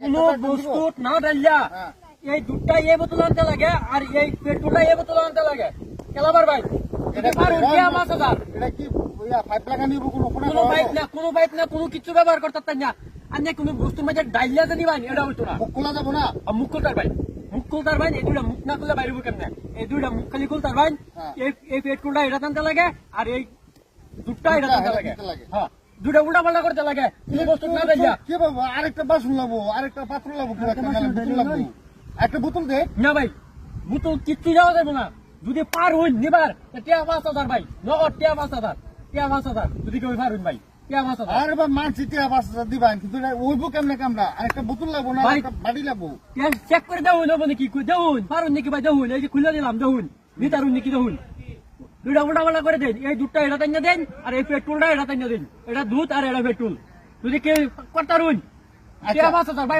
কোনো বস্তু না ডালিয়া এই দুধটা এই বোতল আনতে লাগে আর এই পেট্রোলটা এই বোতল আনতে লাগে কেলাবার ভাই এটা পারুন দিয়া 5000 এটা কি পাইপ লাগা নিব কোনো কোনো পাইপ না কোনো কিছু ব্যবহার করতে না আন্য কোনো বস্তু মাঝে ডালিয়া জানি ভাই এটা হইতো না মুখ খোলা যাব না মুখ খুলতার ভাই এই দুইটা মুখ না খুললে বাইরে কেমনে এই দুইটা মুখ খালি খুলতার ভাই এই পেট্রোলটা এটা টানতে লাগে আর এই দুধটা এটা টানতে লাগে হ্যাঁ দুটা উল্টা পাল্টা করতে লাগে কোনো বস্তু না ডালিয়া কি বাবা আরেকটা বাসন লাগবো আরেকটা পাত্র লাগবো একটা বোতল দে না ভাই বোতল কিচ্ছু যাওয়া যাবে না যদি পার হইন নিবার টিয়া 5000 ভাই নগদ টিয়া 5000 যদি কেউ পার হইন ভাই টিয়া 5000 আরে বা মানছি টিয়া 5000 দিবান কিন্তু ওইবো কেমনে কামড়া আরেকটা বোতল লাগবো না একটা বাড়ি লাগবো চেক করে দেউন মানে কি দেউন পারুন নাকি ভাই দেউন এই যে খুলে দিলাম দেউন নিতারুন নাকি দেউন দুইটা উল্টা পাল্টা করে দেন এই দুধটা এটা টাইনা দেন আর এই পেট্রোলটা এটা টাইনা দেন এটা দুধ আর এটা পেট্রোল যদি কেউ করতারুন টিয়া 5000 ভাই